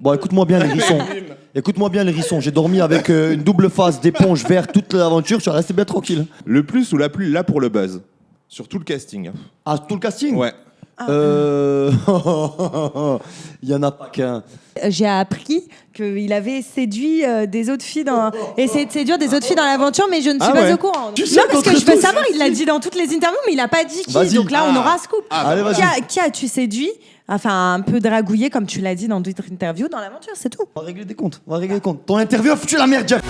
Bon, écoute-moi bien, les hérissons. Écoute-moi bien, les hérissons. J'ai dormi avec une double face d'éponge verte toute l'aventure. Tu vas rester bien tranquille. Le plus ou la plus là pour le buzz. Sur tout le casting. Ah, tout le casting? Ouais. Il y en a pas qu'un. J'ai appris qu'il avait séduit des autres filles essayé de séduire des autres filles dans l'aventure, mais je ne suis pas au courant. Tu sais non, parce que qu'entre je veux tous- savoir, il l'a dit dans toutes les interviews, mais il n'a pas dit qui. Vas-y. Donc là, on aura un scoop. Allez, vas-y. Qui as-tu séduit? Enfin, un peu dragouillé, comme tu l'as dit dans d'autres interviews, dans l'aventure, c'est tout. On va régler des comptes. On va régler des comptes. Ton interview a foutu la merde, Jeff.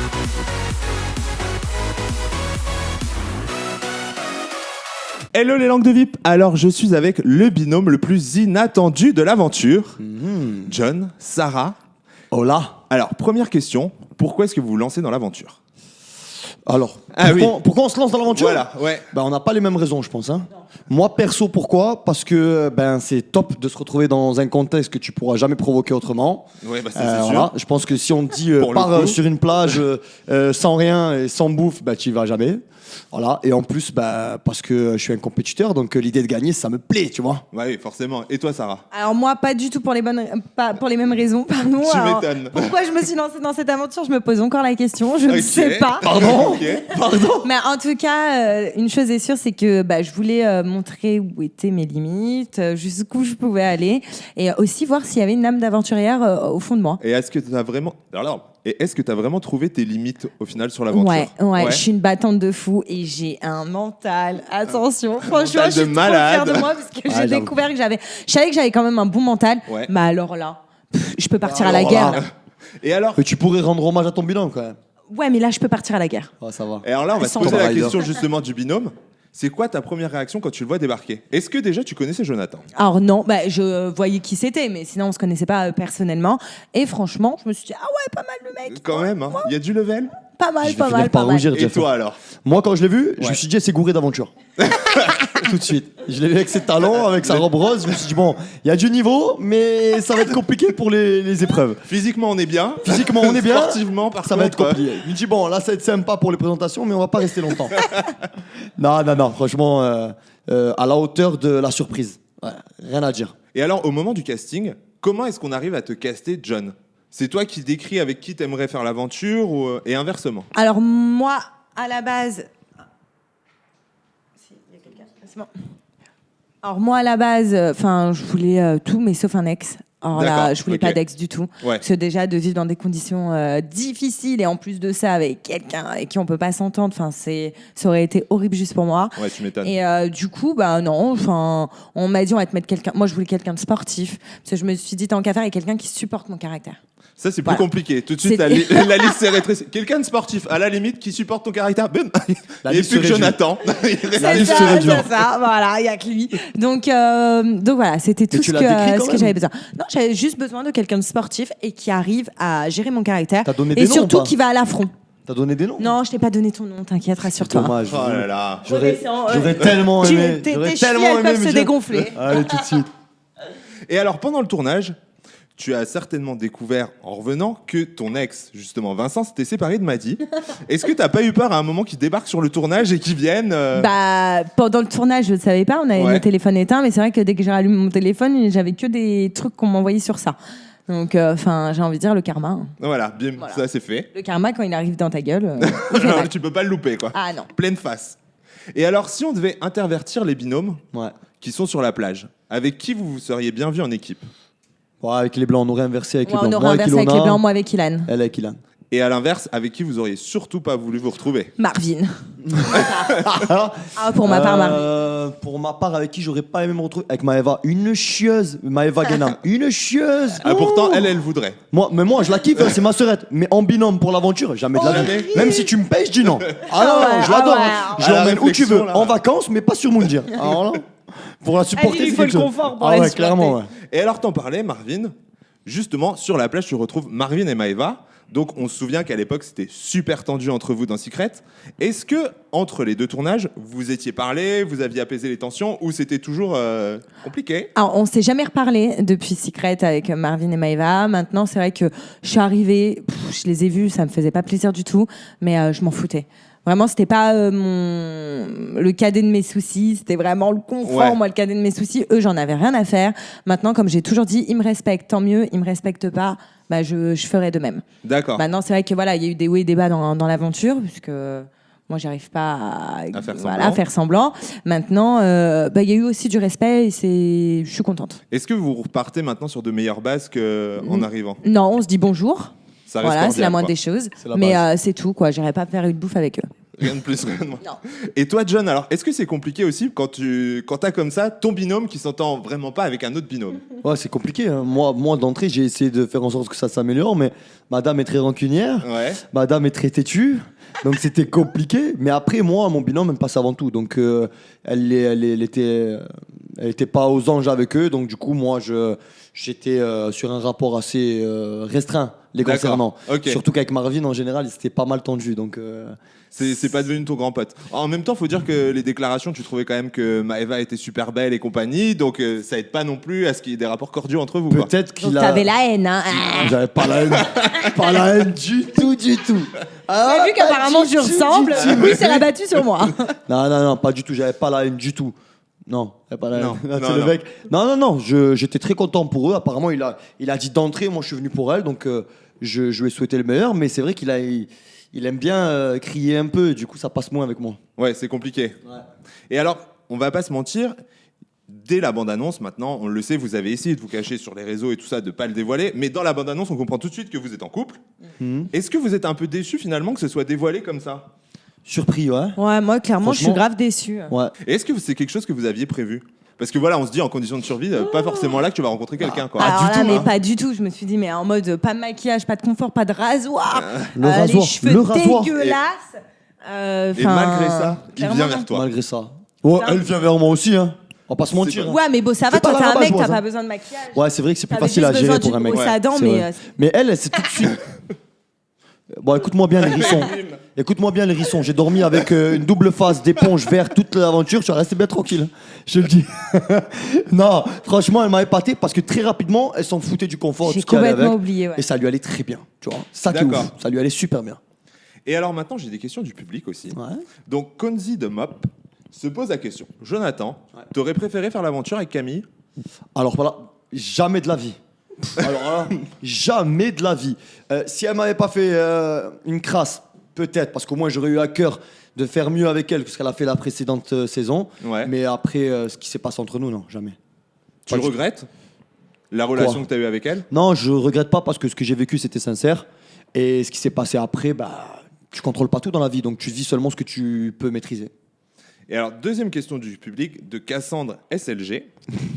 Hello les langues de VIP. Alors je suis avec le binôme le plus inattendu de l'aventure. John, Sarah. Hola. Alors première question, pourquoi est-ce que vous vous lancez dans l'aventure? Alors, Ah pourquoi on se lance dans l'aventure? Voilà, ouais. Ben, on n'a pas les mêmes raisons, je pense. Hein. Moi, perso, pourquoi? Parce que c'est top de se retrouver dans un contexte que tu pourras jamais provoquer autrement. Ouais, bah ça c'est sûr. Voilà. Je pense que si on te dit Pour le pars coup. sur une plage sans rien et sans bouffe, tu y vas jamais. Voilà. Et en plus, parce que je suis un compétiteur, donc l'idée de gagner, ça me plaît, tu vois. Ouais, oui, forcément. Et toi Sarah? Alors moi, pas du tout pour les mêmes raisons, pardon. Tu Alors, m'étonnes. pourquoi je me suis lancée dans cette aventure? Je me pose encore la question, je ne Ok. sais pas. Pardon. Ok. Pardon. Mais en tout cas, une chose est sûre, c'est que je voulais montrer où étaient mes limites, jusqu'où je pouvais aller, et aussi voir s'il y avait une âme d'aventurière au fond de moi. Et est-ce que tu as vraiment vraiment trouvé tes limites au final sur l'aventure? Ouais, je suis une battante de fou et j'ai un mental. Attention, franchement, mental je suis de trop malade. fière de moi parce que j'ai j'avoue. découvert que je savais que j'avais quand même un bon mental. Ouais. Mais alors là, je peux partir à la Alors guerre. là. Là. Et alors? Mais tu pourrais rendre hommage à ton bilan, quand même. Ouais, mais là, je peux partir à la guerre. Ah, ça va. Et alors là, on va te Sans poser la rider. question justement du binôme. C'est quoi ta première réaction quand tu le vois débarquer? Est-ce que déjà tu connaissais Jonathan? Alors non, je voyais qui c'était, mais sinon on se connaissait pas personnellement. Et franchement, je me suis dit ah ouais, pas mal le mec. Quand même, hein. Il y a du level. Pas mal, Je vais pas finir mal, par pas mal. rougir, Et Jeff. toi alors? Moi, quand je l'ai vu, je Ouais. me suis dit, c'est gouré d'aventure. Tout de suite. Je l'ai vu avec ses talons, avec sa robe rose. Je me suis dit, bon, il y a du niveau, mais ça va être compliqué pour les épreuves. Physiquement, on est bien. Physiquement, on est bien. Sportivement, par Ça va être contre, compliqué. Je me dis, bon, là, ça va être sympa pour les présentations, mais on va pas rester longtemps. Non, franchement, à la hauteur de la surprise. Ouais, rien à dire. Et alors, au moment du casting, comment est-ce qu'on arrive à te caster John? C'est toi qui décris avec qui t'aimerais faire l'aventure et inversement? Alors moi, à la base, si, il y a quelqu'un. C'est bon. Alors moi, à la base, je voulais tout, mais sauf un ex. Alors là, D'accord, je voulais ok. pas d'ex du tout. Ouais. Parce que déjà, de vivre dans des conditions difficiles et en plus de ça, avec quelqu'un avec qui on peut pas s'entendre, ça aurait été horrible juste pour moi. Ouais, tu m'étonnes. Et du coup, non, on m'a dit on va te mettre quelqu'un. Moi, je voulais quelqu'un de sportif. Parce que je me suis dit, tant qu'à faire, avec quelqu'un qui supporte mon caractère. Ça, c'est plus Voilà. compliqué. Tout de suite, la liste s'est rétrécie. Quelqu'un de sportif, à la limite, qui supporte ton caractère. Boum. La Il n'y a liste plus que se réduit. Jonathan. La liste se C'est réduit. ça, voilà, il y a que lui. Donc voilà, c'était tout tu ce l'as décrit quand que même. j'avais besoin. Non, j'avais juste besoin de quelqu'un de sportif et qui arrive à gérer mon caractère. T'as donné Et des noms surtout ou pas qui va à l'affront. T'as donné des noms? Non, je t'ai pas donné ton nom, t'inquiète, rassure-toi. Dommage. Oh là là. J'aurais Ouais. tellement aimé. Tes J'aurais chevilles, tellement elles aimé peuvent me se dire- dégonfler. Allez, tout de suite. Et alors, pendant le tournage, tu as certainement découvert, en revenant, que ton ex, justement, Vincent, s'était séparé de Maddy. Est-ce que t'as pas eu peur à un moment qu'il débarque sur le tournage et qu'il vienne Pendant le tournage, je ne savais pas, on avait Ouais. nos téléphones éteints, mais c'est vrai que dès que j'ai rallumé mon téléphone, j'avais que des trucs qu'on m'envoyait sur ça. Donc, j'ai envie de dire le karma. Hein. Voilà, bien, Voilà. ça c'est fait. Le karma, quand il arrive dans ta gueule, il fait Non, mal. tu peux pas le louper, quoi. Ah non. Pleine face. Et alors, si on devait intervertir les binômes Ouais. qui sont sur la plage, avec qui vous seriez bien vu en équipe? Ouais, avec les blancs, on aurait inversé avec Ouais, les on blancs. aurait inversé avec les Ilona, blancs, moi avec Ilan. Elle avec Ilan. Et à l'inverse, avec qui vous auriez surtout pas voulu vous retrouver? Marvin. Pour ma part, Marvin. Pour ma part, avec qui j'aurais pas aimé me retrouver? Avec Maëva, une chieuse. Maëva Guénam, une chieuse. Ah, pourtant, Oh. elle voudrait. Moi, je la kiffe, hein, c'est ma sœurette. Mais en binôme pour l'aventure, jamais de la vie. Jamais. Même si tu me payes, je dis non. Ah non, ouais, je l'adore. ah ouais. hein. Je À la l'emmène où tu veux, réflexion, là. en vacances, mais pas sur Moundir. Alors là, pour la supporter, il lui c'est faut quelque le chose. confort pour Ah la ouais, supporter. clairement, ouais. Et alors, t'en parlais, Marvin. Justement, sur la plage, tu retrouves Marvin et Maëva. Donc, on se souvient qu'à l'époque, c'était super tendu entre vous dans Secret. Est-ce que, entre les deux tournages, vous étiez parlé, vous aviez apaisé les tensions, ou c'était toujours compliqué? Alors, on s'est jamais reparlé depuis Secret avec Marvin et Maëva. Maintenant, c'est vrai que je suis arrivée, je les ai vus, ça me faisait pas plaisir du tout, mais je m'en foutais. Vraiment, c'était pas le cadet de mes soucis, c'était vraiment le confort. Ouais. Moi, le cadet de mes soucis, eux, j'en avais rien à faire. Maintenant, comme j'ai toujours dit, ils me respectent, tant mieux. Ils me respectent pas, bah, je ferai de même. D'accord. Maintenant, c'est vrai que voilà, il y a eu des hauts et des bas dans l'aventure, puisque moi, j'arrive pas à faire semblant. Maintenant, il y a eu aussi du respect et je suis contente. Est-ce que vous repartez maintenant sur de meilleures bases qu'en arrivant? Non, on se dit bonjour. Ça reste Voilà, c'est cordial, la moindre quoi. des choses. C'est la Mais base. c'est tout, quoi. J'irai pas faire une bouffe avec eux. Rien de plus, rien de moins. Non. Et toi, John, alors, est-ce que c'est compliqué aussi quand t'as comme ça ton binôme qui s'entend vraiment pas avec un autre binôme? Ouais, c'est compliqué. Hein. Moi d'entrée, j'ai essayé de faire en sorte que ça s'améliore, mais madame est très rancunière, Ouais. madame est très têtue, donc c'était compliqué. Mais après, moi, mon binôme, elle me passe avant tout. Donc, elle était pas aux anges avec eux. Donc, du coup, moi, j'étais sur un rapport assez restreint les D'accord. concernant. Ok. Surtout qu'avec Marvin, en général, c'était pas mal tendu. Donc, C'est pas devenu ton grand pote. En même temps, faut dire que les déclarations, tu trouvais quand même que Maëva était super belle et compagnie, donc ça aide pas non plus à ce qu'il y ait des rapports cordiaux entre vous. Quoi. peut-être Donc qu'il a. t'avais la haine, hein. J'avais pas la haine. Pas la haine du tout, du tout. Ah, T'as vu qu'apparemment pas je du tout, ressemble, du tout. lui s'est rabattu sur moi. Non, pas du tout. J'avais pas la haine du tout. Non, j'avais pas la haine. Non, Là, non, c'est le non. mec. Non. J'étais très content pour eux. Apparemment, il a dit d'entrée. Moi, je suis venu pour elle, donc je lui ai souhaité le meilleur. Mais c'est vrai il aime bien crier un peu. Et du coup, ça passe moins avec moi. Ouais, c'est compliqué. Ouais. Et alors, on va pas se mentir, dès la bande-annonce, maintenant, on le sait, vous avez essayé de vous cacher sur les réseaux et tout ça, de pas le dévoiler, mais dans la bande-annonce, on comprend tout de suite que vous êtes en couple. Mhm. Est-ce que vous êtes un peu déçu finalement que ce soit dévoilé comme ça? Surpris, ouais. Ouais, moi clairement je suis Franchement. grave déçue. Ouais. Et est-ce que c'est quelque chose que vous aviez prévu? Parce que voilà, on se dit en condition de survie, pas forcément là que tu vas rencontrer quelqu'un. Quoi. Alors du là, tout, mais hein. pas du tout. Je me suis dit, mais en mode pas de maquillage, pas de confort, pas de rasoir, Le rasoir, les cheveux le rasoir. dégueulasses. Et malgré ça, il clairement, vient non. vers toi. Malgré ça. Ouais, Putain. elle vient vers moi aussi, hein. On va pas se mentir. pas- hein. Ouais, mais bon, ça va. C'est pas Toi, la t'es un mec, rabat-joie, t'as ça. pas besoin de maquillage. Ouais, c'est vrai que c'est plus T'avais facile à juste gérer besoin pour un d'une mec. brosse à dents, C'est mais vrai. Mais elle, c'est tout de suite. Bon, écoute-moi bien, les hérissons. Écoute-moi bien, les hérissons. J'ai dormi avec une double face d'éponge verte toute l'aventure. Je suis resté bien tranquille. Je te le dis. Non, franchement, elle m'a épaté parce que très rapidement, elle s'en foutait du confort. de J'ai ce qu'il y avait complètement avec. oublié. Ouais. Et ça lui allait très bien. Tu vois, ça qui est D'accord. ouf. Ça lui allait super bien. Et alors maintenant, j'ai des questions du public aussi. Ouais. Donc, Konzi de Mop se pose la question. Jonathan, t'aurais préféré faire l'aventure avec Camille? Alors voilà, jamais de la vie. Alors là, jamais de la vie. Si elle m'avait pas fait une crasse, peut-être, parce qu'au moins j'aurais eu à cœur de faire mieux avec elle que ce qu'elle a fait la précédente saison. Ouais. Mais après, ce qui s'est passé entre nous, non, jamais. Tu Pas du regrettes la relation que tu as eue avec elle? Non, je regrette pas parce que ce que j'ai vécu, c'était sincère. Et ce qui s'est passé après, bah, tu contrôles pas tout dans la vie, donc tu vis seulement ce que tu peux maîtriser. Et alors, deuxième question du public de Cassandre SLG.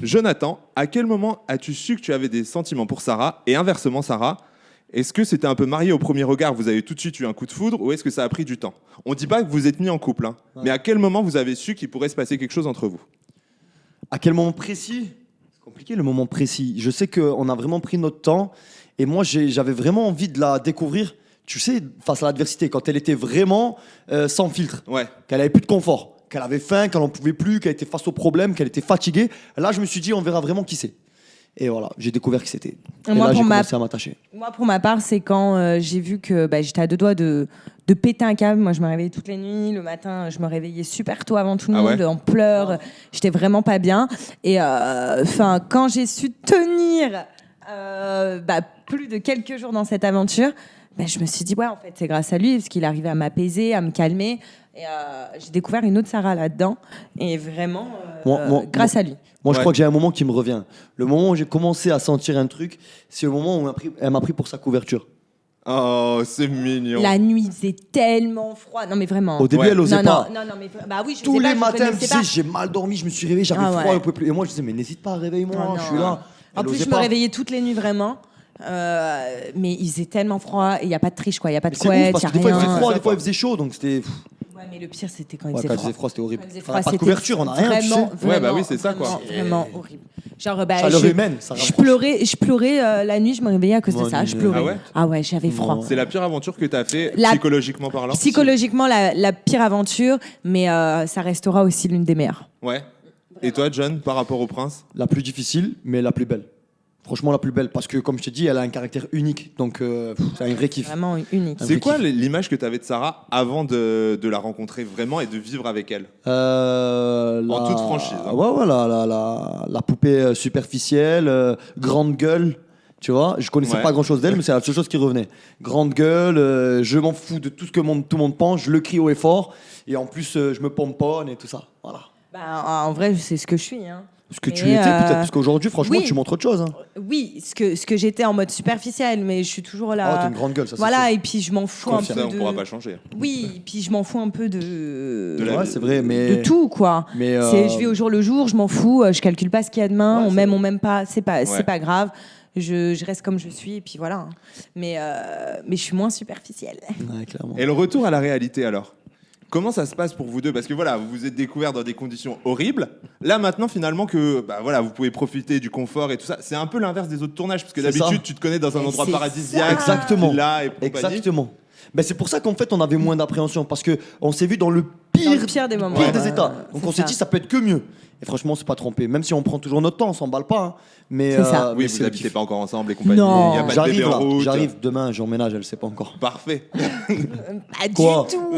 Jonathan, à quel moment as-tu su que tu avais des sentiments pour Sarah? Et inversement, Sarah, est-ce que c'était un peu marié au premier regard, vous avez tout de suite eu un coup de foudre, ou est-ce que ça a pris du temps? On dit pas que vous êtes mis en couple, hein, mais à quel moment vous avez su qu'il pourrait se passer quelque chose entre vous? À quel moment précis? C'est compliqué le moment précis. Je sais qu'on a vraiment pris notre temps et moi j'avais vraiment envie de la découvrir, tu sais, face à l'adversité, quand elle était vraiment sans filtre, Ouais. qu'elle avait plus de confort, qu'elle avait faim, qu'elle n'en pouvait plus, qu'elle était face aux problèmes, qu'elle était fatiguée. Là, je me suis dit, on verra vraiment qui c'est. Et voilà, j'ai découvert qui c'était. Et Moi, là, j'ai pour ma- commencé à m'attacher. Moi, pour ma part, c'est quand j'ai vu que j'étais à deux doigts de péter un câble. Moi, je me réveillais toutes les nuits. Le matin, je me réveillais super tôt avant tout le Ah monde, ouais en pleurs. J'étais vraiment pas bien. Et quand j'ai su tenir plus de quelques jours dans cette aventure, je me suis dit, ouais, en fait, c'est grâce à lui, parce qu'il arrivait à m'apaiser, à me calmer. Et j'ai découvert une autre Sarah là-dedans. Et vraiment, grâce à lui. Moi, je Ouais. crois que j'ai un moment qui me revient. Le moment où j'ai commencé à sentir un truc, c'est le moment où elle m'a pris pour sa couverture. Oh, c'est mignon. La nuit, il faisait tellement froid. Non, mais vraiment. Au début, Ouais. elle osait non, pas. non, oui, bah oui, je Tous sais pas, les je matins, elle me connaissais disait, pas. j'ai mal dormi, je me suis réveillé, j'avais Ah froid, ouais. un peu plus. Et moi, je disais, mais n'hésite pas, réveille-moi, Ah je non. suis là. En Elle plus, osait je me pas. réveillais toutes les nuits vraiment. Mais il faisait tellement froid et il n'y a pas de triche, quoi. Il n'y a pas de C'est ouf, couette, parce il que n'y des a fois, il faisait rien. froid, Ça, des fois, quoi. il faisait chaud, donc c'était. Ouais, mais le pire, c'était quand il Ouais, faisait quand il froid. faisait froid, c'était horrible. Quand il faisait On froid, n'a pas de c'était couverture, on n'a rien, tu sais. vraiment, Ouais, bah oui, c'est ça, quoi. Vraiment horrible. Genre, Chaleur humaine, ça je rapproche. pleurais la nuit, je me réveillais à cause de Moi, ça. Je mais- pleurais. Ah ouais Ah ouais, j'avais froid. Non. C'est la pire aventure que tu as fait, La- psychologiquement parlant? Psychologiquement, la pire aventure, mais ça restera aussi l'une des meilleures. Ouais. Et toi, John, par rapport au prince? La plus difficile, mais la plus belle. Franchement, la plus belle. Parce que, comme je t'ai dit, elle a un caractère unique. Donc, c'est un vrai kiff. Vraiment unique. C'est quoi l'image que tu avais de Sarah avant de la rencontrer vraiment et de vivre avec elle? En toute franchise, hein. Ouais, ouais, la poupée superficielle, grande gueule. Tu vois, je connaissais Ouais. pas grand chose d'elle, mais c'est la seule chose qui revenait. Grande gueule, je m'en fous de tout ce que tout le monde pense, je le crie haut et fort. Et en plus, je me pomponne et tout ça. Voilà. Bah, en vrai, c'est ce que je suis. Hein. Ce que tu Mais, étais, peut-être, parce qu'aujourd'hui, franchement, oui. tu montres autre chose. Hein. Oui, ce que j'étais en mode superficiel, mais je suis toujours Ah, là. t'es une grande gueule, ça c'est Voilà, sûr. et puis je m'en fous un peu Ça, on de. pourra pas changer. Oui, et puis je m'en fous un peu de. la- Ouais, c'est vrai, mais. De tout, quoi. Mais Je vis au jour le jour, je m'en fous, je calcule pas ce qu'il y a demain, Ouais, on c'est m'aime, vrai. on m'aime pas, c'est Ouais. pas grave. Je reste comme je suis, et puis voilà. Hein. Mais je suis moins superficielle. Ouais, clairement. Et le retour à la réalité alors? Comment ça se passe pour vous deux? Parce que voilà, vous vous êtes découverts dans des conditions horribles. Là maintenant, finalement, que bah, voilà, vous pouvez profiter du confort et tout ça, c'est un peu l'inverse des autres tournages. Parce que C'est d'habitude, ça. tu te connais dans un Mais endroit c'est paradisiaque, ça. Exactement. là et compagnie. Exactement. Ben, c'est pour ça qu'en fait, on avait moins d'appréhension. Parce qu'on s'est vu dans le pire, Dans le pire des moments. pire Ouais. des états. C'est Donc on s'est ça. dit, ça peut être que mieux. Et franchement, on s'est pas trompé. Même si on prend toujours notre temps, on s'emballe pas. Hein. Mais, C'est ça. Oui, mais vous c'est le n'habitez kiff. pas encore ensemble et compagnie. Non. Il n'y a pas de J'arrive bébé en là, route. j'arrive demain, j'emménage, elle sait pas encore. Parfait. Pas Quoi du tout.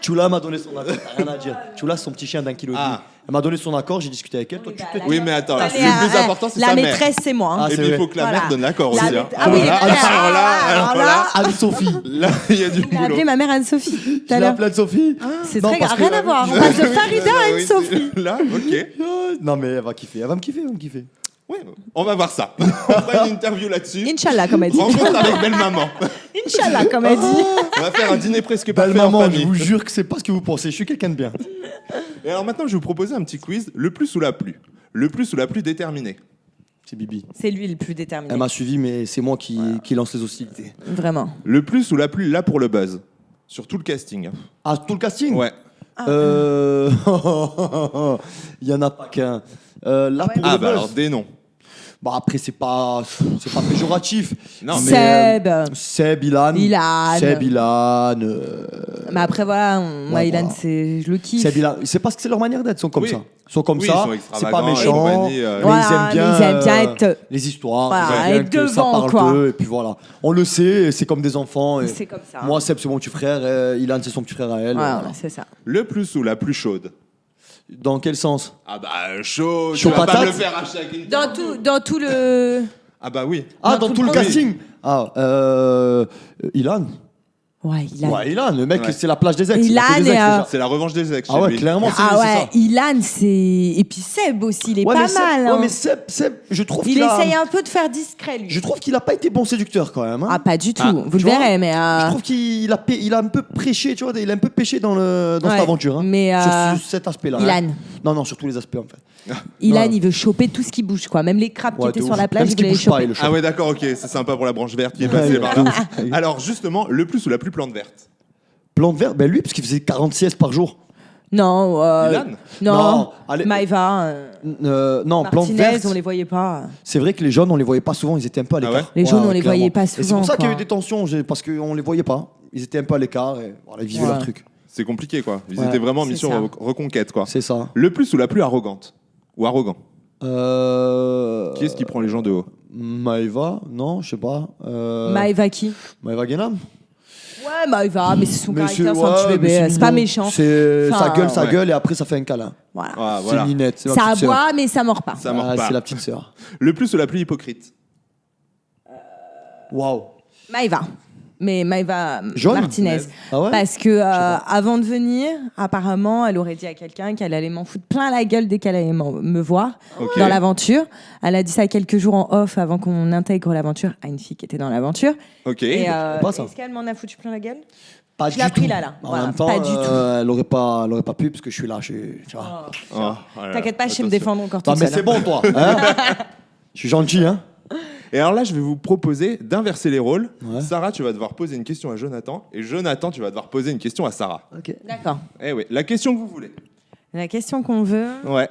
Chula m'a donné son accord, t'as rien à dire. Chula, c'est son petit chien d'1,5 kg. Ah. Elle m'a donné son accord, j'ai discuté avec elle. Toi, tu te Oui, mais attends, Elle le est plus important, c'est la sa mère. maîtresse, c'est moi. Hein. Ah, Et c'est puis il vrai. faut que la Voilà. mère donne l'accord La aussi. maît- Hein. Ah oui, alors alors là, Anne-Sophie. là, il y a du Il a boulot. appelé ma mère Anne-Sophie tout Tu à l'as l'heure. appelée Anne-Sophie C'est Non, très parce grave, que- rien à voir. On passe de Farida à Oui, Anne-Sophie. Là, ok. Non, mais elle va kiffer. Elle va me kiffer, elle va me kiffer. Ouais, on va voir ça. On fera une interview là-dessus. Inch'Allah, comme elle dit. Rencontre avec belle maman. Inch'Allah, comme elle dit. On va faire un dîner presque Belle parfait en maman, je famille. vous jure que c'est pas ce que vous pensez. Je suis quelqu'un de bien. Et alors maintenant, je vais vous proposer un petit quiz. Le plus ou la plus? Le plus ou la plus déterminé? C'est Bibi. C'est lui le plus déterminé. Elle m'a suivi, mais c'est moi qui lance les hostilités. Vraiment. Le plus ou la plus là pour le buzz? Sur tout le casting. Ah, tout le casting Ouais. Il y en a pas qu'un. Là, pour Ah le bah buzz. alors des noms. Bon, après, c'est pas péjoratif. Non, mais Seb. Seb, Ilan. Ilan. Seb, Ilan. Mais après, voilà, moi, Ouais, Ilan, voilà. je le kiffe. Seb, Ilan. C'est parce que c'est leur manière d'être. Ils sont comme Oui. ça. Ils sont comme Oui, ça. ils sont C'est pas extravagants et méchant. compagnie, Mais Voilà, ils aiment bien, mais ils aiment bien être- les histoires. Voilà, ils aiment bien être que ça devant, parle quoi. d'eux. Et puis voilà. On le sait, c'est comme des enfants. et C'est comme ça. Moi, Seb, c'est mon petit frère. Ilan, c'est son petit frère à elle. Voilà, Voilà. c'est ça. le plus ou la plus chaude? Dans quel sens? Ah bah chaud. Chaud Tu vas pas patate me le faire à chaque interview. Dans tout le. Ah bah oui. Ah, Dans dans tout tout le le projet. casting. Ah, Ilan. Ouais, Ilan. Ouais, Ilan, le mec, Ouais. c'est la plage des ex. il a Ilan que des et, ex, déjà. C'est la revanche des ex. Ah chez ouais, lui. clairement, c'est Ah c'est ouais, ça. Ilan, c'est. Et puis Seb aussi, il est Ouais, pas mais Seb- mal. ouais, hein. mais Seb, je trouve Il qu'il a. essaye un peu de faire discret, lui. Je trouve qu'il a pas été bon séducteur quand même. Hein. Ah, pas du tout. Ah, Vous Tu le vois, verrez, mais. Je trouve qu'il a, il a un peu prêché, tu vois, il a un peu pêché dans cette Ouais, aventure. Hein, mais, sur cet aspect-là. Ilan. Hein. Non, sur tous les aspects en fait. Ilan, Ouais. il veut choper tout ce qui bouge, quoi. Même les crabes Ouais, qui étaient de sur ouf. la plage, Même ce il qui voulait les bouge pas, choper. il le chope. Ah ouais, d'accord, ok, c'est sympa pour la branche verte qui est Ouais, passée ouais, par de là. ouf. Alors justement, le plus ou la plus plante verte? Plante verte, ben lui, parce qu'il faisait 40 siestes par jour. Non, Ilan? Non, allez. Maëva, Non, plante Martinez, verte. on les voyait pas. C'est vrai que les jaunes, on les voyait pas souvent, ils étaient un peu à l'écart. ouais Les jaunes, on les clairement. voyait pas Et c'est souvent, pour ça qu'il y a eu quoi. des tensions, parce qu'on les voyait pas. Ils étaient un peu à l'écart et voilà, ils vivaient Ouais. leur truc. C'est compliqué quoi. Ils Ouais, étaient vraiment en c'est mission ça. reconquête quoi. C'est ça. Le plus ou la plus arrogante? Ou arrogant? Qui est-ce qui prend les gens de haut? Maëva, non, je sais pas. Maëva qui? Maëva Guénam. Ouais, Maëva, mais c'est son Mais caractère, c'est ouais, un petit mais bébé. C'est pas mignon. méchant. C'est Enfin, sa ouais. gueule et après ça fait un câlin. Voilà. Ah, voilà. C'est Ninette, c'est ma Ça petite sœur. aboie, mais ça mord pas. Ça mord pas. C'est la petite sœur. Le plus ou la plus hypocrite? Waouh. Maëva. Mais Maëva Jaune Martinez. Ah ouais. Parce que avant de venir, apparemment, elle aurait dit à quelqu'un qu'elle allait m'en foutre plein la gueule dès qu'elle allait me voir Ok. dans l'aventure. Elle a dit ça quelques jours en off avant qu'on intègre l'aventure à une fille qui était dans l'aventure. Ok. Et pas ça. est-ce qu'elle m'en a foutu plein la gueule? Pas Je du l'ai appris tout. là. En Voilà, même temps, pas du tout. elle aurait pas pu parce que je suis là. Tu vois. Oh, voilà. T'inquiète pas, je sais me Attention. défendre encore Non, toute mais seule, c'est hein. bon, toi. Hein je suis gentil, hein. Et alors là, je vais vous proposer d'inverser les rôles. Ouais. Sarah, tu vas devoir poser une question à Jonathan. Et Jonathan, tu vas devoir poser une question à Sarah. Ok. D'accord. Eh oui, la question que vous voulez. La question qu'on veut. Ouais.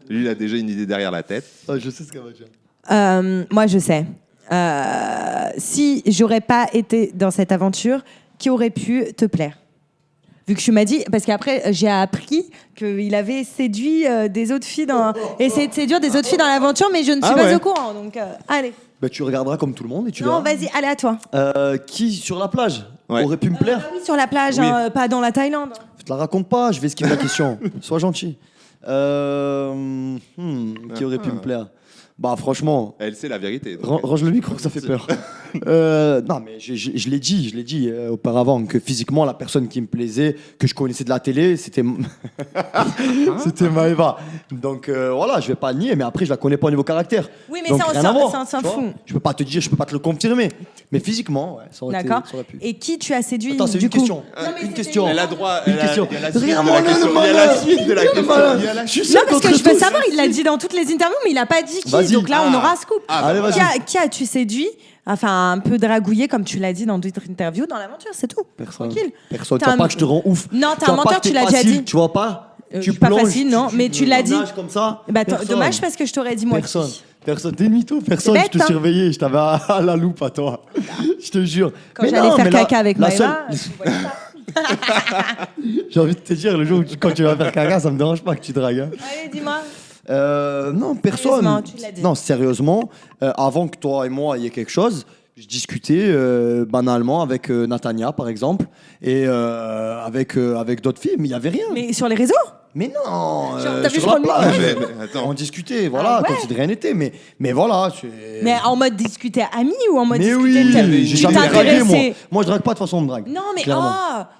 Lui, il a déjà une idée derrière la tête. Je sais ce qu'elle va dire. Moi, je sais. Si j'aurais pas été dans cette aventure, qui aurait pu te plaire? vu que tu m'as dit, parce qu'après j'ai appris qu'il avait séduit des autres filles essayé de séduire des autres filles dans l'aventure, mais je ne suis Ah pas ouais. au courant. Donc allez. Bah, tu regarderas comme tout le monde et tu Non, verras. vas-y, allez à toi. Qui sur la plage Ouais. aurait pu me plaire? Ah oui, sur la plage, Oui. pas dans la Thaïlande. Je te la raconte pas, je vais esquiver la question. Sois gentil. Qui aurait pu me plaire? Bah franchement, Elle sait la vérité. donc. range le micro, ça fait peur. Non mais je l'ai dit auparavant que physiquement la personne qui me plaisait, que je connaissais de la télé, c'était c'était Maëva. Donc voilà, je vais pas le nier, mais après je la connais pas au niveau caractère. Oui, mais Donc, ça, on rien s'en- à voir, ça, on s'en tu vois. fout. Je peux pas te dire, je peux pas te le confirmer, mais physiquement, ouais, ça aurait, D'accord. ça aurait pu. Et qui tu as séduit Attends, c'est du une coup question. Non, mais Une c'était question. Elle a droit. Une elle a- question. Il y a la suite de la Regarde-moi, question. le Il y a la malin. suite de la question. Il y a la Je suis Non, sûr parce que contre je veux tous. savoir, il l'a dit dans toutes les interviews, mais il a pas dit qui. Vas-y. Donc là, on aura un scoop. Ah, Allez, vas-y. Qui as-tu séduit? Enfin, un peu dragouillé, comme tu l'as dit dans d'autres interviews, dans l'aventure, c'est tout. Personne. Tranquille. Personne. Tu T'as vois pas un- que je te rends ouf. Non, t'es Tu un vois pas menteur, que tu t'es l'as déjà facile, dit. Tu vois pas Je suis pas facile, non, mais tu l'as dit. Comme ça. Bah, personne. dommage parce que je t'aurais dit moi. Personne. Qui. Personne. T'es mytho. Personne. bête, Je te hein. surveillais. Je t'avais à la loupe à toi. Je te jure. Quand Mais j'allais non, faire mais la- caca avec la Maëva, seule- tu voyais pas. J'ai envie de te dire, le jour où quand tu vas faire caca, ça me dérange pas que tu dragues. Hein. Allez, dis-moi. Non, personne. Sérieusement, tu l'as dit. Non, sérieusement, avant que toi et moi il y ait quelque chose, je discutais banalement avec Natania, par exemple, et avec d'autres filles, mais il n'y avait rien. Mais sur les réseaux? Mais non, Genre, t'as vu, sur je la prends le plage. micro. Mais attends. On discutait, voilà, Ah ouais. comme si de rien n'était. Mais voilà. Mais en mode discuter amis ou en mode Mais discuter oui, de- j'ai tu jamais t'es dragué, moi. intéressé? Moi, je drague pas de façon de drague. Non, mais clairement.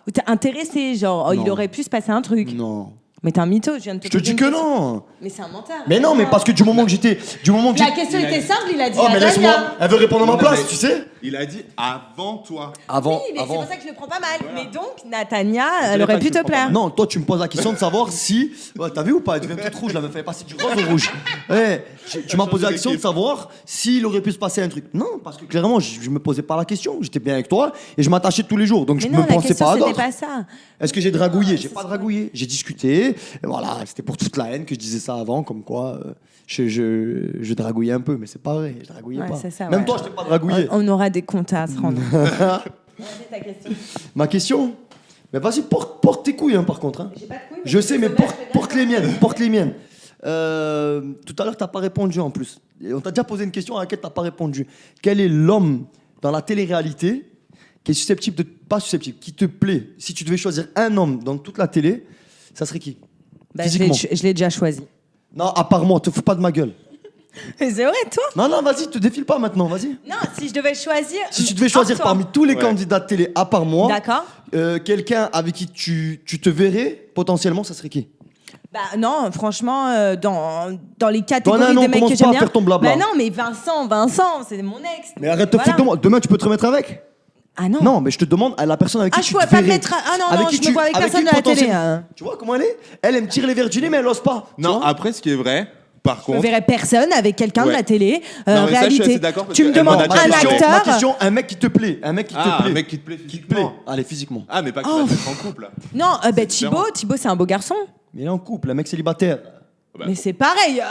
ou t'es intéressé, genre, il Non. aurait pu se passer un truc. Non. Mais t'es un mytho, je viens de te Je te poser dis une que question. non. Mais c'est un menteur. Mais non, mais parce que du moment que j'étais. La question était simple, il a dit Oh, mais Natania. laisse-moi. Elle veut répondre à ma Non, place, mais- tu sais. Il a dit avant toi. Avant. Oui, mais c'est avant. pour ça que je le prends pas mal. Mais donc, Natania, Je elle dirais aurait pas pu que tu te le prends pas plaire. Non, toi, tu me poses la question de savoir si. Ouais, t'as vu ou pas? Elle devient toute rouge, là, me fait passer du rose au rouge. Ouais, tu m'as posé la question de savoir s'il aurait pu se passer un truc. Non, parce que clairement, je me posais pas la question. J'étais bien avec toi et je m'attachais tous les jours. Donc, Mais je non, me la pensais question, pas à c'était d'autres. pas ça. Est-ce que j'ai dragouillé? J'ai pas dragouillé. J'ai discuté. Et voilà, c'était pour toute la haine que je disais ça avant, comme quoi je dragouillais un peu, mais c'est pas vrai. Je dragouillais Ouais, pas. c'est ça, Même ouais. toi, je t'ai pas dragouillé. On aura des comptes à se rendre. Vas-y, ta question. Ma question? Mais vas-y, porte tes couilles, hein, par contre. Hein. J'ai pas de couilles, Je sais, mais c'est porte les miennes. Porte les miennes. Tout à l'heure, t'as pas répondu en plus. Et on t'a déjà posé une question à laquelle t'as pas répondu. Quel est l'homme dans la télé-réalité qui est susceptible de. Pas susceptible, qui te plaît? Si tu devais choisir un homme dans toute la télé, ça serait qui? Bah, Physiquement. je l'ai déjà choisi. Non, à part moi, te fous pas de ma gueule. Mais c'est vrai, toi? Non, non, vas-y, te défile pas maintenant, vas-y. Non, si je devais choisir. Si tu devais choisir Hors toi. parmi tous les Ouais. candidats de télé, à part moi, D'accord. quelqu'un avec qui tu te verrais, potentiellement, ça serait qui? Bah non, franchement, dans les T'en as catégories un, non, des mecs commence que pas j'aime à bien. faire ton blabla. Bah non, mais Vincent, c'est mon ex. Mais arrête de te Voilà. foutre de moi. Demain, tu peux te remettre avec? Ah non. Non, mais je te demande à la personne avec qui Ah, je tu pourrais te pas me verrais. mettre. Ah non, Avec non, qui je me vois avec personne qui à la télé. potentiel- Tu vois comment elle est? Elle me tire les verres du nez, mais elle ose pas. tu Non, vois après, ce qui est vrai, par Je me contre. verrais personne avec quelqu'un de Ouais. la télé. Non, mais ça, je suis réalité. assez d'accord parce Tu me qu'elle m'en demandes a ma déjà un question, parlé. ma acteur. question, un mec qui te plaît. Un mec qui Ah, te plaît. un mec qui te plaît Qui te plaît. physiquement. Allez, physiquement. Ah, mais pas qui Oh. va te mettre en couple. Non, bah, différent. Thibaut, c'est un beau garçon. Mais il est en couple, un mec célibataire. Bah, Mais c'est pareil.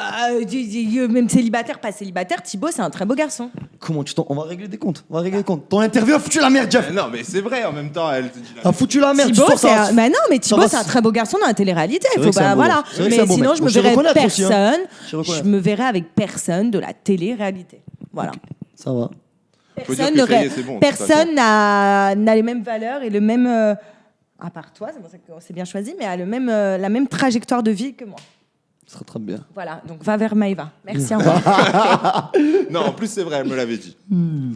Même célibataire, pas célibataire, Thibaut, c'est un très beau garçon. Comment tu t'en. On va régler des comptes. On va régler des comptes. Ton interview a foutu la merde, Jeff. Non, mais c'est vrai, en même temps, elle te dit la A foutu la merde. Thibaut, tu sors ça. c'est bah non, mais Thibaut, va, c'est un c'est- très beau garçon dans la télé-réalité. C'est Il vrai faut que c'est un pas, beau voilà. mec. C'est vrai que Mais c'est un beau sinon, mec. je me Je sais verrais reconnaître aussi, hein. personne. Je reconnais. Je me verrais avec personne de la télé-réalité. Voilà. Ça va. Faut dire Personne que ça y n'aurait- est, c'est bon, de toute personne n'a les mêmes valeurs et le même. À part toi, c'est pour ça qu'on s'est bien choisi, mais a la même trajectoire de vie que moi. Ça sera très bien. Voilà, donc va vers Maëva. Merci, au revoir. Non, en plus, c'est vrai, elle me l'avait dit.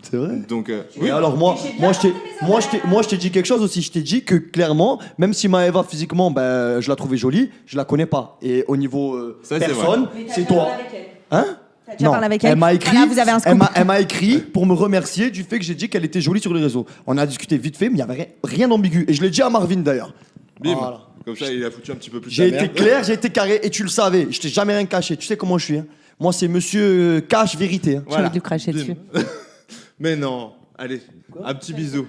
C'est vrai. Donc, Oui, alors moi je t'ai dit quelque chose aussi. Je t'ai dit que clairement, même si Maëva physiquement, ben, je la trouvais jolie, je la connais pas. Et au niveau Ça, c'est personne, c'est toi. Hein? T'as déjà parlé avec elle. Elle m'a écrit, Voilà, vous avez un scoop. elle m'a écrit pour me remercier du fait que j'ai dit qu'elle était jolie sur les réseaux. On a discuté vite fait, mais il n'y avait rien d'ambigu. Et je l'ai dit à Marvin d'ailleurs. bim. Voilà. Comme ça, il a foutu un petit peu plus J'ai la été merde. clair, j'ai été carré et tu le savais. Je t'ai jamais rien caché. Tu sais comment je suis. Hein. Moi, c'est monsieur cache vérité. Hein. J'ai envie de lui cracher Bim. dessus. Mais non, allez, un petit bisou.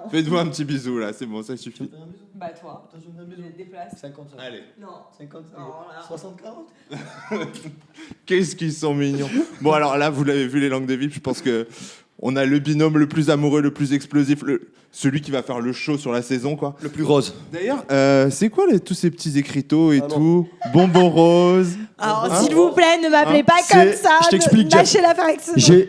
Faites-vous un petit bisou là, c'est bon, ça suffit. Bah toi, je déplace. 50, Allez. Non. 50, là. 60, 40. Qu'est-ce qu'ils sont mignons. Bon alors là, vous l'avez vu les langues de VIP, je pense que On a le binôme le plus amoureux, le plus explosif, celui qui va faire le show sur la saison, quoi. Le plus rose. D'ailleurs, c'est quoi tous ces petits écriteaux et tout? Bonbon rose. Alors, Hein s'il vous plaît, ne m'appelez pas C'est- comme ça. je t'explique, Jeff. Lâchez l'affaire avec ce nom.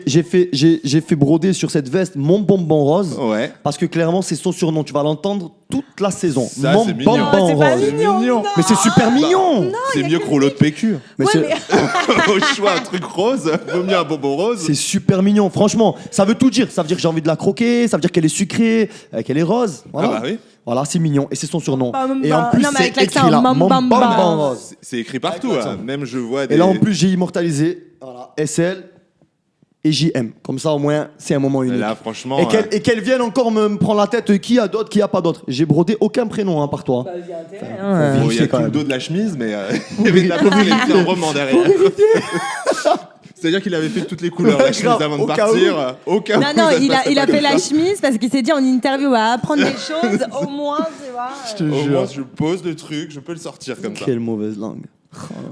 J'ai fait broder sur cette veste mon bonbon rose. Ouais. Parce que clairement, c'est son surnom. Tu vas l'entendre toute la saison. Ça, mon c'est mignon. Non, bonbon c'est pas rose. mignon. mignon. non. Mais c'est super mignon. C'est mieux que rouleau de PQ. Mais Ouais, c'est- mais- Au choix, un truc rose, vaut mieux un bonbon rose. C'est super mignon, franchement. Ça veut tout dire. Ça veut dire que j'ai envie de la croquer, ça veut dire qu'elle est sucrée, qu'elle est rose. Voilà, Ah bah oui. voilà, c'est mignon. Et c'est son surnom. Bam, Et en bam. plus, Non, mais c'est avec l'accent, écrit là. bam, Mon bam, bonbon bam. rose. C'est écrit partout. Avec Là. l'accent. Même je vois des. Et là, en plus, j'ai immortalisé voilà, SL et JM. Comme ça, au moins, c'est un moment unique. Là, franchement. Et qu'elle vienne encore me prendre la tête, qui a d'autres, qui a pas d'autres. J'ai brodé aucun prénom par toi. Hein, Bon, il y a vérifier quand tout le même. dos de la chemise, mais il y avait de la il a écrit un roman derrière. C'est-à-dire qu'il avait fait toutes les couleurs de la chemise Grave, avant de au cas partir. Au cas où Non, non, ça se il a passait pas fait comme la ça. chemise parce qu'il s'est dit en interview, on va apprendre des choses, au moins, tu vois. Je te Au moins, jure. je pose le truc, je peux le sortir comme ça. Quelle mauvaise langue.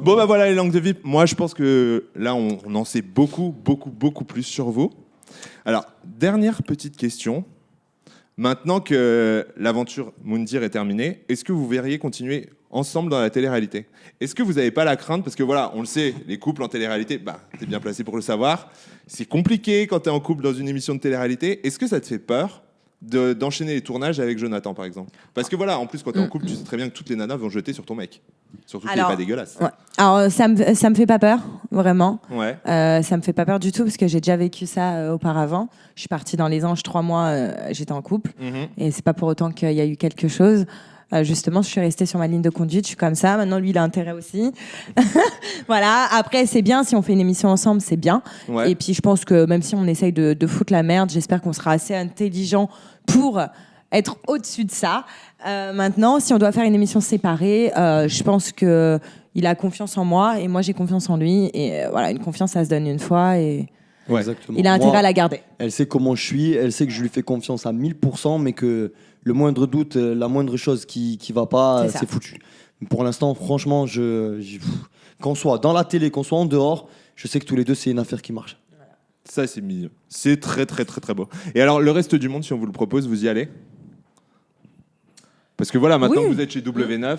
Bon, bah voilà les langues de VIP. Moi, je pense que là, on en sait beaucoup plus sur vous. Alors, dernière petite question. Maintenant que l'aventure Moundir est terminée, est-ce que vous verriez continuer ensemble dans la télé-réalité? Est-ce que vous n'avez pas la crainte, parce que voilà, on le sait, les couples en télé-réalité, bah, t'es bien placé pour le savoir, c'est compliqué quand t'es en couple dans une émission de télé-réalité. Est-ce que ça te fait peur d'enchaîner les tournages avec Jonathan, par exemple? Parce que voilà, en plus, quand t'es en couple, tu sais très bien que toutes les nanas vont jeter sur ton mec. Surtout qu'il n'est Alors, pas dégueulasse. Ouais. Alors, ça me fait pas peur, vraiment. Ouais. Ça me fait pas peur du tout parce que j'ai déjà vécu ça auparavant. Je suis partie dans les Anges 3 mois, j'étais en couple. Mhm. Et c'est pas pour autant qu'il y a eu quelque chose. Justement, je suis restée sur ma ligne de conduite, je suis comme ça. Maintenant, lui, il a intérêt aussi. Voilà. Après, c'est bien si on fait une émission ensemble, c'est bien. Ouais. Et puis, je pense que même si on essaye de foutre la merde, j'espère qu'on sera assez intelligent pour être au-dessus de ça. Maintenant, si on doit faire une émission séparée, je pense que il a confiance en moi et moi j'ai confiance en lui. Et voilà, une confiance, ça se donne une fois et Ouais. Exactement. il a intérêt Moi, à la garder. Elle sait comment je suis, elle sait que je lui fais confiance à 1000%, mais que le moindre doute, la moindre chose qui va pas, C'est ça. c'est foutu. Pour l'instant, franchement, qu'on soit dans la télé, qu'on soit en dehors, je sais que tous les deux, c'est une affaire qui marche. Ça, c'est mignon. C'est très, très, très, très beau. Et alors, le reste du monde, si on vous le propose, vous y allez? Parce que voilà, maintenant Oui. que vous êtes chez W9,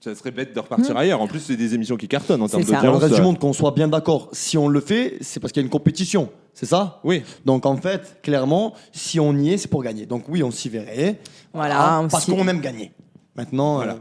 ça serait bête de repartir ailleurs. En plus, c'est des émissions qui cartonnent en termes C'est ça. Pour le d'audience. reste du monde, qu'on soit bien d'accord, si on le fait, c'est parce qu'il y a une compétition, c'est ça? Oui. Donc en fait, clairement, si on y est, c'est pour gagner. Donc oui, on s'y verrait. Voilà, on parce s'y- qu'on aime gagner. Maintenant, Voilà.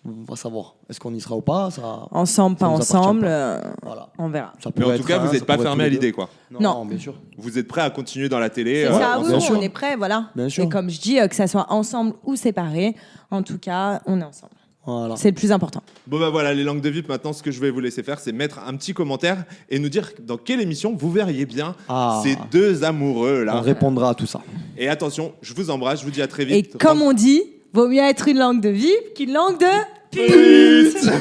on va savoir. Est-ce qu'on y sera ou pas ça, Ensemble, pas ça nous appartient ensemble, pas. Voilà. on verra. Ça Mais en pourrait tout être cas, un, vous ça n'êtes pas pourrait être fermé à tous les deux. l'idée, quoi. Non, bien sûr. Vous êtes prêt à continuer dans la télé C'est ça, oui, bien oui, sûr. on est prêt, voilà. Bien sûr. Et comme je dis, que ça soit ensemble ou séparé, en tout cas, on est ensemble. Voilà. C'est le plus important. Bon, bah voilà, les langues de VIP, maintenant, ce que je vais vous laisser faire, c'est mettre un petit commentaire et nous dire dans quelle émission vous verriez bien Ah. ces deux amoureux, On là. répondra à tout ça. Et attention, je vous embrasse, je vous dis à très Et vite. comme on dit, vaut mieux être une langue de VIP qu'une langue de pute.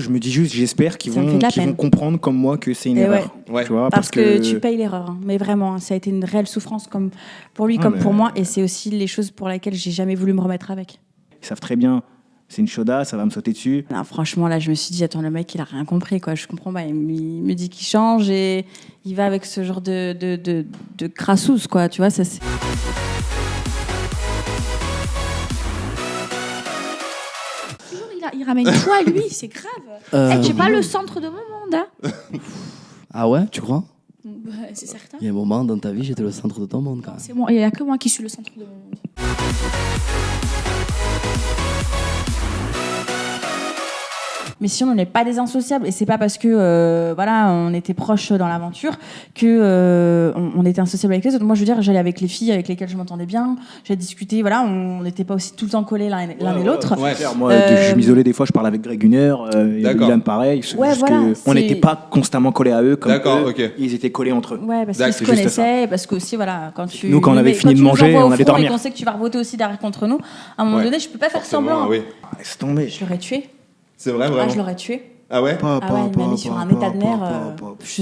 Je me dis juste, j'espère qu'ils Ça me vont, fait de la qu'ils vont peine. comprendre comme moi que c'est une Et erreur. Ouais. Tu vois, Parce que tu payes l'erreur, hein. Mais vraiment, hein, ça a été une réelle souffrance comme pour lui Ah, comme mais- pour moi, et c'est aussi les choses pour lesquelles j'ai jamais voulu me remettre avec. Ils savent très bien, c'est une chauda, ça va me sauter dessus. Non, franchement, là, je me suis dit, attends, le mec, il a rien compris, quoi. Je comprends pas. Il me dit qu'il change et il va avec ce genre de crassous, quoi. Tu vois, ça c'est. Toujours, il ramène tout à lui, c'est grave. Tu es pas le centre de mon monde, hein. Ah ouais, tu crois? Bah, c'est certain. Il y a un moment dans ta vie, j'étais le centre de ton monde quand même. C'est moi, il n'y a que moi qui suis le centre de mon monde. Mais si on n'est pas des insociables, et c'est pas parce que voilà, on était proches dans l'aventure que on était insociables avec les autres. Moi, je veux dire, j'allais avec les filles avec lesquelles je m'entendais bien, j'ai discuté, voilà, on n'était pas aussi tout le temps collés l'un et l'autre. Ouais. Moi, Euh, je m'isolais des fois, je parlais avec Greg Gunner, et D'accord. William pareil. C'est Ouais, juste voilà, que on c'est- n'était pas constamment collés à eux comme D'accord, eux, ok. ils étaient collés entre eux. Ouais, parce D'accord, qu'ils se c'est juste connaissaient, et parce que aussi, voilà, quand tu. Nous, quand on avait mais fini quand de tu nous manger, envoies au on allait front et dormir. qu'on sait que tu vas voter aussi derrière contre nous, à un moment Ouais. donné, je peux pas faire Forcément, semblant. oui. Laisse tomber. Je l'aurais tué. C'est vrai, Ah, vraiment. je l'aurais tué. Ah ouais? Pas, Ah ouais, il m'a mis sur un état de nerfs.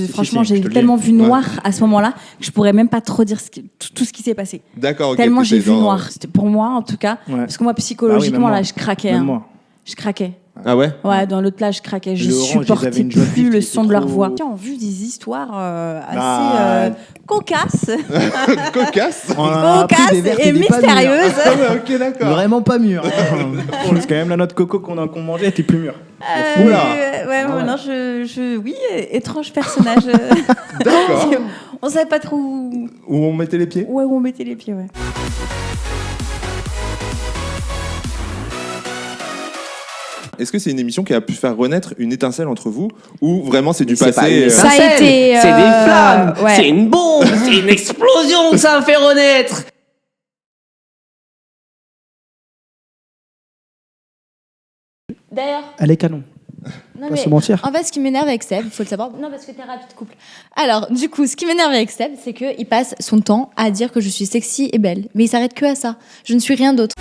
Franchement, si, je j'ai te le tellement vu noir Ouais. à ce moment-là que je pourrais même pas trop dire tout ce qui s'est passé. D'accord, ok. Tellement j'ai t'étais vu dans- noir. C'était pour moi, en tout cas. Ouais. Parce que moi, Bah oui, psychologiquement, même là, moi. je craquais. Même hein. moi. je craquais. Ah ouais. Ouais, dans l'autre là, je craquais. Je Le orange, ils avaient supportais une joie de plus vivre le qui son était de leur trop- voix. On a vu des histoires assez Ah. cocasses, Cocasse. On a appris cocasses des vertes et des pas mûres. mystérieuses. Ah ouais, ok, d'accord. Vraiment pas mûr. Parce que quand même la noix de coco qu'on mangeait était plus mûre. Oula. Ouais, Ah ouais. non, oui, étrange personnage. D'accord. On savait pas trop Où on mettait les pieds. où on mettait les pieds, ouais. Est-ce que c'est une émission qui a pu faire renaître une étincelle entre vous ou vraiment c'est du C'est pas passé une Ça a étincelle, été, c'est des flammes, ouais. c'est une bombe, c'est une explosion que ça a fait renaître. D'ailleurs, Elle est canon. non, Pas mais se mentir. en fait, ce qui m'énerve avec Seb, il faut le savoir. Non, parce que t'es rapide couple. Alors, du coup, ce qui m'énerve avec Seb, c'est qu'il passe son temps à dire que je suis sexy et belle. Mais il s'arrête que à ça. Je ne suis rien d'autre.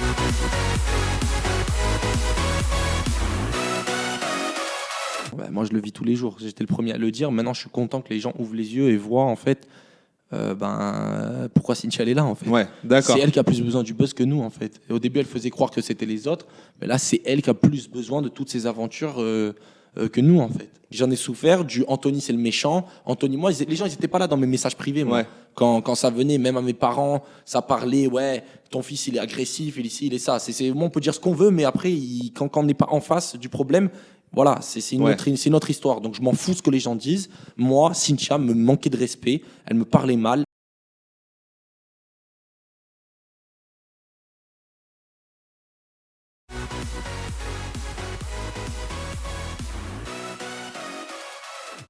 Bah, moi, je le vis tous les jours. J'étais le premier à le dire. Maintenant, je suis content que les gens ouvrent les yeux et voient en fait pourquoi Cynthia elle est là en fait. Ouais, d'accord. C'est elle qui a plus besoin du buzz que nous en fait. Et au début, elle faisait croire que c'était les autres, mais là, c'est elle qui a plus besoin de toutes ces aventures que nous en fait. J'en ai souffert du Anthony c'est le méchant. Anthony, moi, les gens ils étaient pas là dans mes messages privés. Moi. Ouais. Quand ça venait, même à mes parents, ça parlait. Ouais, ton fils il est agressif, il est ci, il est ça. Moi, on peut dire ce qu'on veut, mais après, quand on n'est pas en face du problème. Voilà, c'est une, Ouais. c'est une autre histoire. Donc je m'en fous ce que les gens disent. Moi, Cynthia me manquait de respect. Elle me parlait mal.